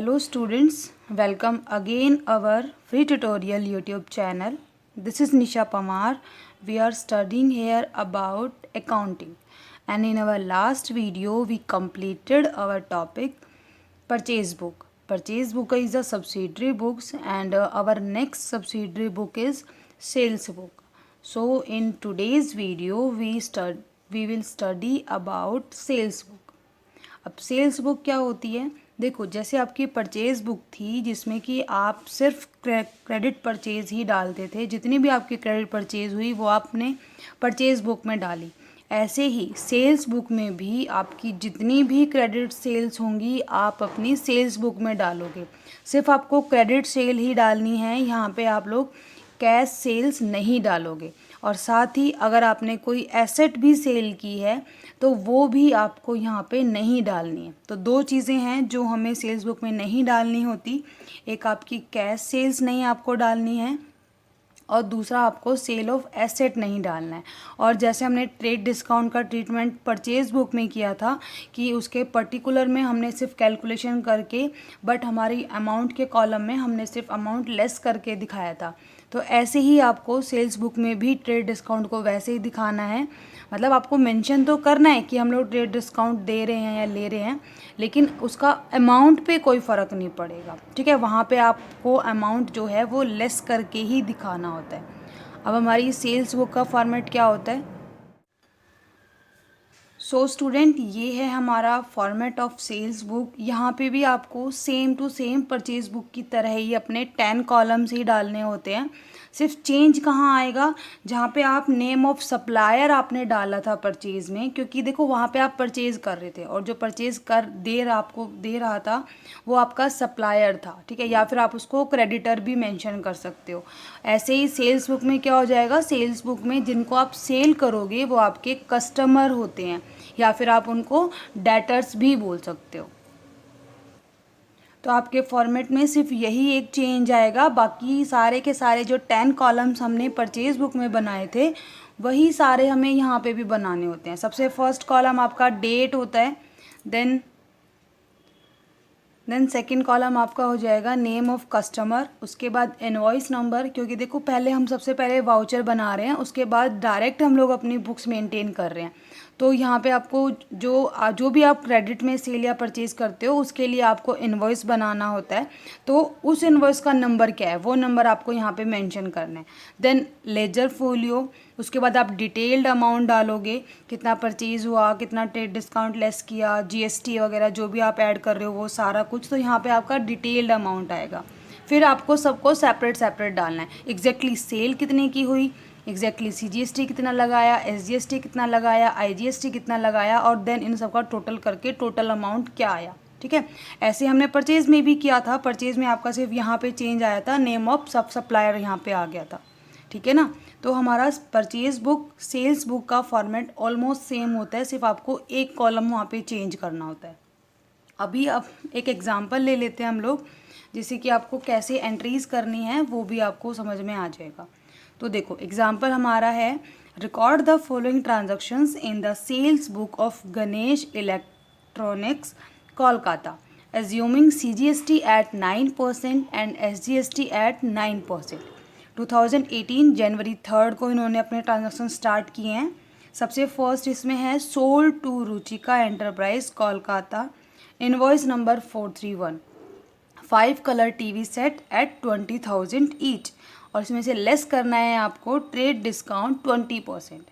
Hello students, welcome again our free tutorial YouTube channel. This is Nisha Pamar. We are studying here about accounting, and in our last video we completed our topic purchase book. Purchase book is a subsidiary books and our next subsidiary book is sales book. So in today's video we will study about sales book. अब sales book क्या होती है? देखो, जैसे आपकी purchase book थी जिसमें कि आप सिर्फ क्रेडिट परचेज़ ही डालते थे, जितनी भी आपकी क्रेडिट परचेज़ हुई वो आपने परचेज़ बुक में डाली। ऐसे ही सेल्स बुक में भी आपकी जितनी भी क्रेडिट सेल्स होंगी आप अपनी सेल्स बुक में डालोगे। सिर्फ आपको क्रेडिट सेल ही डालनी है, यहाँ पे आप लोग कैश सेल्स नहीं डालोगे। और साथ ही अगर आपने कोई एसेट भी सेल की है तो वो भी आपको यहाँ पे नहीं डालनी है। तो दो चीज़ें हैं जो हमें सेल्स बुक में नहीं डालनी होती, एक आपकी कैश सेल्स नहीं आपको डालनी है और दूसरा आपको सेल ऑफ एसेट नहीं डालना है। और जैसे हमने ट्रेड डिस्काउंट का ट्रीटमेंट परचेज बुक में किया था कि उसके पर्टिकुलर में हमने सिर्फ कैलकुलेशन करके बट हमारी अमाउंट के कॉलम में हमने सिर्फ अमाउंट लेस करके दिखाया था, तो ऐसे ही आपको सेल्स बुक में भी ट्रेड डिस्काउंट को वैसे ही दिखाना है। मतलब आपको मेंशन तो करना है कि हम लोग ट्रेड डिस्काउंट दे रहे हैं या ले रहे हैं, लेकिन उसका अमाउंट पे कोई फ़र्क नहीं पड़ेगा। ठीक है, वहाँ पे आपको अमाउंट जो है वो लेस करके ही दिखाना होता है। अब हमारी सेल्स बुक का फॉर्मेट क्या होता है? सो स्टूडेंट, ये है हमारा फॉर्मेट ऑफ सेल्स बुक। यहाँ पे भी आपको same to same purchase book की तरह ही अपने 10 कॉलम्स ही डालने होते हैं। सिर्फ चेंज कहाँ आएगा, जहाँ पे आप नेम ऑफ सप्लायर आपने डाला था परचेज़ में, क्योंकि देखो वहाँ पे आप परचेज़ कर रहे थे और जो परचेज़ आपको दे रहा था वो आपका सप्लायर था। ठीक है, या फिर आप उसको क्रेडिटर भी मेंशन कर सकते हो। ऐसे ही सेल्स बुक में क्या हो जाएगा, सेल्स बुक में जिनको आप सेल करोगे वो आपके कस्टमर होते हैं या फिर आप उनको डेटर्स भी बोल सकते हो। तो आपके फॉर्मेट में सिर्फ यही एक चेंज आएगा, बाकी सारे के सारे जो 10 कॉलम्स हमने परचेज बुक में बनाए थे वही सारे हमें यहाँ पे भी बनाने होते हैं। सबसे फर्स्ट कॉलम आपका डेट होता है, देन सेकंड कॉलम आपका हो जाएगा नेम ऑफ कस्टमर, उसके बाद इनवॉइस नंबर, क्योंकि देखो पहले हम सबसे पहले वाउचर बना रहे हैं, उसके बाद डायरेक्ट हम लोग अपनी बुक्स मेंटेन कर रहे हैं। तो यहाँ पे आपको जो भी आप क्रेडिट में सेल या परचेज़ करते हो उसके लिए आपको इनवॉइस बनाना होता है। तो उस इनवॉइस का नंबर क्या है वो नंबर आपको यहाँ पे मेंशन करना है। देन लेजर फोलियो, उसके बाद आप डिटेल्ड अमाउंट डालोगे, कितना परचेज़ हुआ, कितना ट्रेड डिस्काउंट लेस किया, जीएसटी वगैरह जो भी आप ऐड कर रहे हो वो सारा कुछ, तो यहाँ पे आपका डिटेल्ड अमाउंट आएगा। फिर आपको सबको सेपरेट डालना है। एग्जैक्टली सेल कितने की हुई, एग्जैक्टली सीजीएसटी कितना लगाया, एसजीएसटी कितना लगाया, आईजीएसटी कितना लगाया, और देन इन सबका टोटल करके टोटल अमाउंट क्या आया। ठीक है, ऐसे हमने परचेज़ में भी किया था। परचेज़ में आपका सिर्फ यहाँ पे चेंज आया था, नेम ऑफ सब सप्लायर यहाँ पे आ गया था। ठीक है ना, तो हमारा परचेज़ बुक सेल्स बुक का फॉर्मेट ऑलमोस्ट सेम होता है, सिर्फ आपको एक कॉलम वहाँ पे चेंज करना होता है। अभी अब एक एग्जांपल ले लेते हैं हम लोग, जिससे कि आपको कैसे एंट्रीज़ करनी है वो भी आपको समझ में आ जाएगा। तो देखो एग्जांपल हमारा है, record the following transactions in the sales book of Ganesh Electronics Kolkata, assuming CGST at 9% and SGST at 9%। 2018 जनवरी 3 को इन्होंने अपने ट्रांजैक्शन स्टार्ट किए हैं। सबसे फर्स्ट इसमें है sold to Ruchika Enterprise Kolkata, invoice number 431, 5 colour TV set at 20,000 each, और इसमें से लेस करना है आपको trade discount 20%।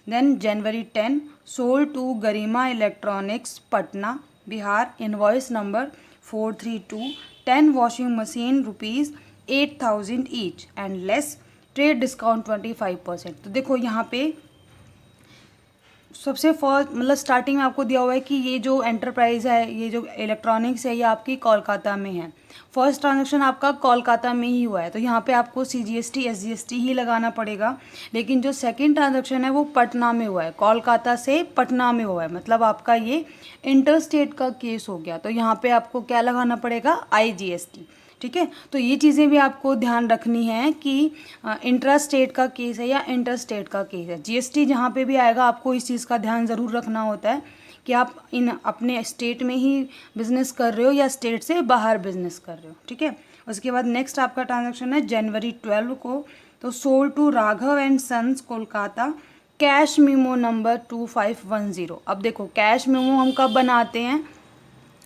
Then January 10 sold to Garima Electronics Patna Bihar, invoice number 432, 10 washing machine rupees 8,000 each and less trade discount 25%। तो देखो यहाँ पे सबसे फर्स्ट मतलब स्टार्टिंग में आपको दिया हुआ है कि ये जो एंटरप्राइज है, ये जो इलेक्ट्रॉनिक्स है, ये आपकी कोलकाता में है। फर्स्ट ट्रांजैक्शन आपका कोलकाता में ही हुआ है, तो यहाँ पे आपको CGST SGST ही लगाना पड़ेगा। लेकिन जो सेकंड ट्रांजैक्शन है वो पटना में हुआ है, कोलकाता से पटना में हुआ है, मतलब आपका ये इंटर स्टेट का केस हो गया। तो यहाँ पे आपको क्या लगाना पड़ेगा, IGST। ठीक है, तो ये चीज़ें भी आपको ध्यान रखनी है कि इंट्रा स्टेट का केस है या इंटर स्टेट का केस है। GST जहाँ पे भी आएगा आपको इस चीज़ का ध्यान ज़रूर रखना होता है कि आप इन अपने स्टेट में ही बिज़नेस कर रहे हो या स्टेट से बाहर बिज़नेस कर रहे हो, ठीक है। उसके बाद नेक्स्ट आपका ट्रांजैक्शन है जनवरी 12 को, तो sold to Raghav and Sons Kolkata, cash memo number 2510। अब देखो कैश मेमो हम कब बनाते हैं,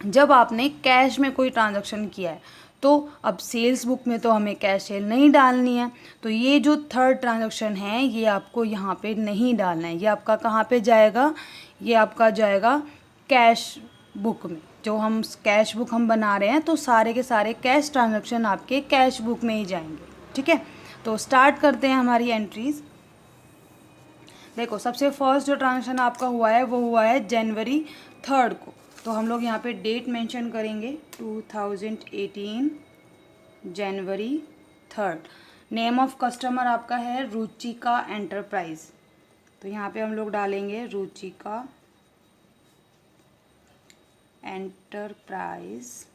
जब आपने कैश में कोई ट्रांजैक्शन किया है। तो अब सेल्स बुक में तो हमें कैश सेल नहीं डालनी है, तो ये जो थर्ड ट्रांजैक्शन है ये आपको यहाँ पे नहीं डालना है। ये आपका कहाँ पे जाएगा, ये आपका जाएगा कैश बुक में। जो हम कैश बुक हम बना रहे हैं तो सारे के सारे कैश ट्रांजैक्शन आपके कैश बुक में ही जाएंगे, ठीक है। तो स्टार्ट करते हैं हमारी एंट्रीज। देखो सबसे फर्स्ट जो ट्रांजैक्शन आपका हुआ है वो हुआ है जनवरी 3 को, तो हम लोग यहाँ पे डेट मेंशन करेंगे 2018 जनवरी 3। नेम ऑफ कस्टमर आपका है रुचिका एंटरप्राइज, तो यहाँ पे हम लोग डालेंगे रुचिका एंटरप्राइज,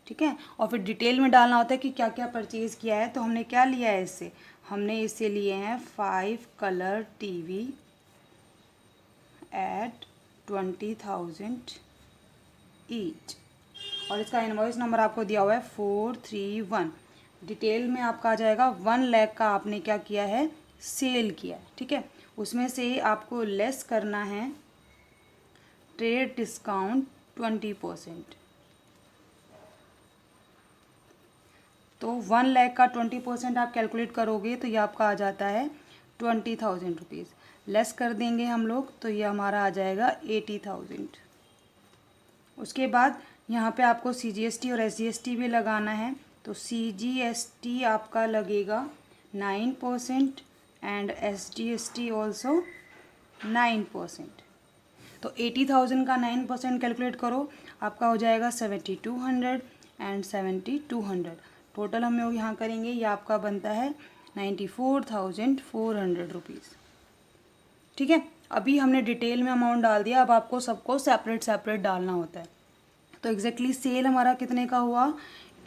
ठीक है। और फिर डिटेल में डालना होता है कि क्या क्या परचेज़ किया है। तो हमने क्या लिया है इससे, हमने इससे लिए हैं 5 कलर टीवी एट 20,000 ईच, और इसका इनवॉइस नंबर आपको दिया हुआ है 431। डिटेल में आपका आ जाएगा 1 लाख का आपने क्या किया है, सेल किया है, ठीक है। उसमें से आपको लेस करना है ट्रेड डिस्काउंट 20%। तो 1 लाख का 20% आप कैलकुलेट करोगे तो ये आपका आ जाता है 20,000 रुपीज़। लेस कर देंगे हम लोग तो ये हमारा आ जाएगा 80,000। उसके बाद यहाँ पे आपको CGST और SGST भी लगाना है, तो CGST आपका लगेगा 9% एंड SGST ऑल्सो 9%। तो 80,000 का 9% कैलकुलेट करो, आपका हो जाएगा 7200 एंड 7200। टोटल हम लोग यहाँ करेंगे, ये आपका बनता है 94,400 रुपीज़, ठीक है। अभी हमने डिटेल में अमाउंट डाल दिया, अब आपको सबको सेपरेट सेपरेट डालना होता है। तो एग्जैक्टली सेल हमारा कितने का हुआ,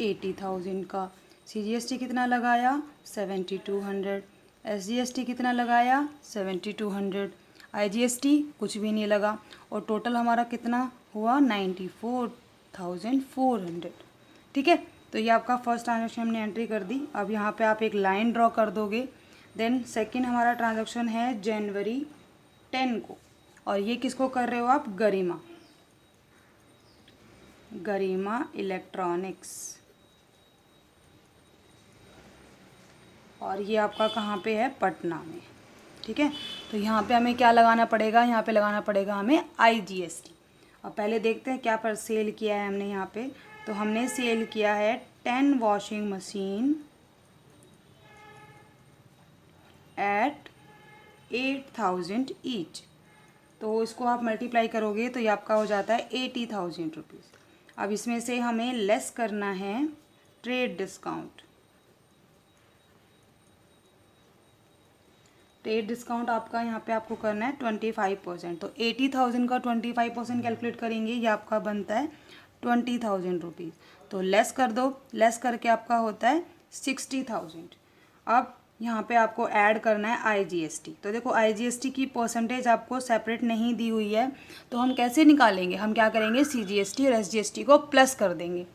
80,000 का। CGST कितना लगाया, 7200। SGST कितना लगाया, 7200। IGST कुछ भी नहीं लगा, और टोटल हमारा कितना हुआ, 94,400, ठीक है। तो ये आपका फर्स्ट ट्रांजैक्शन हमने एंट्री कर दी। अब यहाँ पे आप एक लाइन ड्रॉ कर दोगे। देन सेकंड हमारा ट्रांजैक्शन है जनवरी 10 को, और ये किसको कर रहे हो आप, गरिमा इलेक्ट्रॉनिक्स, और ये आपका कहाँ पे है, पटना में, ठीक है। तो यहाँ पे हमें क्या लगाना पड़ेगा, यहाँ पे लगाना पड़ेगा हमें IGST। अब पहले देखते हैं क्या पर सेल किया है हमने यहाँ पे। तो हमने सेल किया है 10 वॉशिंग मशीन एट 8,000 ईच। तो इसको आप मल्टीप्लाई करोगे तो ये आपका हो जाता है 80,000 रुपीज़। अब इसमें से हमें लेस करना है ट्रेड डिस्काउंट। ट्रेड डिस्काउंट आपका यहाँ पे आपको करना है 25%। तो 80,000 का 25% कैलकुलेट करेंगे, ये आपका बनता है 20,000 रुपीज़। तो लेस कर दो, लेस करके आपका होता है 60,000। अब यहाँ पे आपको ऐड करना है IGST। तो देखो IGST की परसेंटेज आपको सेपरेट नहीं दी हुई है, तो हम कैसे निकालेंगे, हम क्या करेंगे, CGST और SGST को प्लस कर देंगे,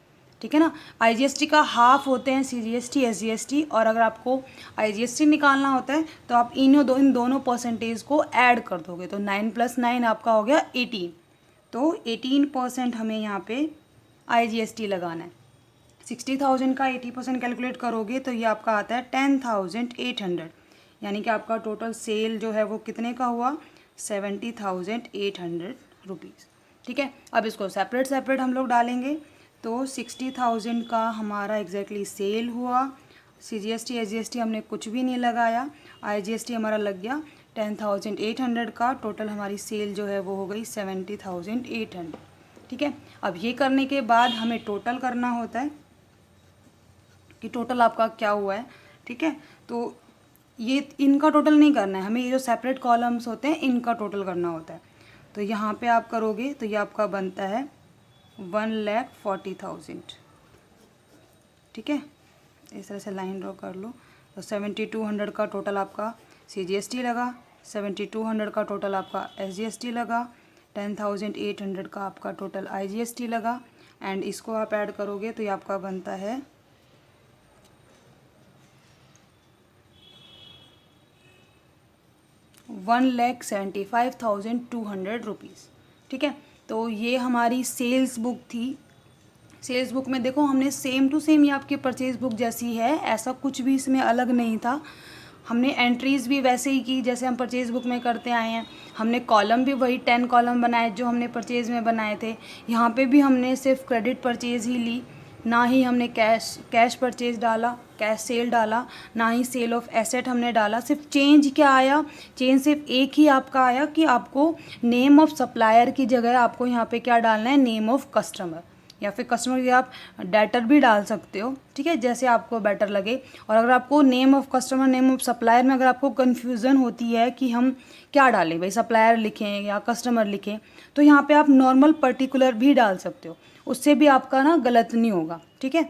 ठीक है ना। IGST का हाफ होते हैं CGST SGST, और अगर आपको IGST निकालना होता है तो आप इन दोनों परसेंटेज को ऐड कर दोगे। तो 9 + 9 आपका हो गया 18। तो 18% हमें यहाँ पे IGST लगाना है। 60,000 का 80% कैलकुलेट करोगे तो ये आपका आता है 10,800, यानी कि आपका टोटल सेल जो है वो कितने का हुआ, 70,800 रुपीज़, ठीक है। अब इसको सेपरेट सेपरेट हम लोग डालेंगे। तो 60,000 का हमारा एग्जैक्टली सेल हुआ, CGST SGST हमने कुछ भी नहीं लगाया, IGST हमारा लग गया 10,800 का। टोटल हमारी सेल जो है वो हो गई 70,800, ठीक है। अब ये करने के बाद हमें टोटल करना होता है कि टोटल आपका क्या हुआ है, ठीक है। तो ये इनका टोटल नहीं करना है हमें, ये जो सेपरेट कॉलम्स होते हैं इनका टोटल करना होता है। तो यहाँ पे आप करोगे तो ये आपका बनता है 1,40,000, ठीक है। इस तरह से लाइन ड्रॉ कर लो। तो 7200 का टोटल आपका CGST लगा, 7200 का टोटल आपका SGST लगा, 10,800 का आपका टोटल IGST लगा एंड इसको आप ऐड करोगे तो ये आपका बनता है 1,75,200 रुपीज़। ठीक है, तो ये हमारी सेल्स बुक थी। सेल्स बुक में देखो हमने सेम टू सेम ये आपकी परचेज बुक जैसी है, ऐसा कुछ भी इसमें अलग नहीं था। हमने एंट्रीज़ भी वैसे ही की जैसे हम परचेज बुक में करते आए हैं। हमने कॉलम भी वही 10 कॉलम बनाए जो हमने परचेज़ में बनाए थे। यहाँ पे भी हमने सिर्फ क्रेडिट परचेज़ ही ली, ना ही हमने कैश परचेज डाला, कैश सेल डाला, ना ही सेल ऑफ एसेट हमने डाला। सिर्फ चेंज क्या आया, चेंज सिर्फ एक ही आपका आया कि आपको नेम ऑफ सप्लायर की जगह आपको यहाँ पे क्या डालना है, नेम ऑफ कस्टमर, या फिर कस्टमर की आप डेटर भी डाल सकते हो। ठीक है, जैसे आपको बेटर लगे। और अगर आपको name of customer, name of supplier में अगर आपको कन्फ्यूज़न होती है कि हम क्या डालें, भाई सप्लायर लिखें या कस्टमर लिखें, तो यहाँ पे आप नॉर्मल पर्टिकुलर भी डाल सकते हो, उससे भी आपका ना गलत नहीं होगा। ठीक है,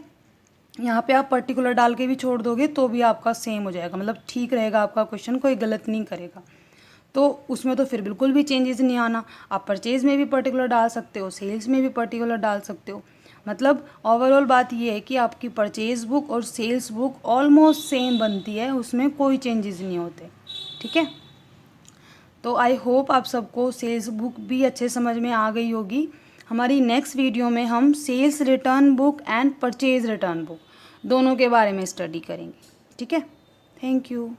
यहाँ पे आप पर्टिकुलर डाल के भी छोड़ दोगे तो भी आपका सेम हो जाएगा, मतलब ठीक रहेगा आपका क्वेश्चन, कोई गलत नहीं करेगा। तो उसमें तो फिर बिल्कुल भी चेंजेस नहीं आना। आप परचेज़ में भी पर्टिकुलर डाल सकते हो, सेल्स में भी पर्टिकुलर डाल सकते हो। मतलब ओवरऑल बात ये है कि आपकी परचेज़ बुक और सेल्स बुक ऑलमोस्ट सेम बनती है, उसमें कोई चेंजेस नहीं होते। ठीक है, तो आई होप आप सबको सेल्स बुक भी अच्छे समझ में आ गई होगी। हमारी नेक्स्ट वीडियो में हम sales return book and purchase return book दोनों के बारे में स्टडी करेंगे। ठीक है, थैंक यू।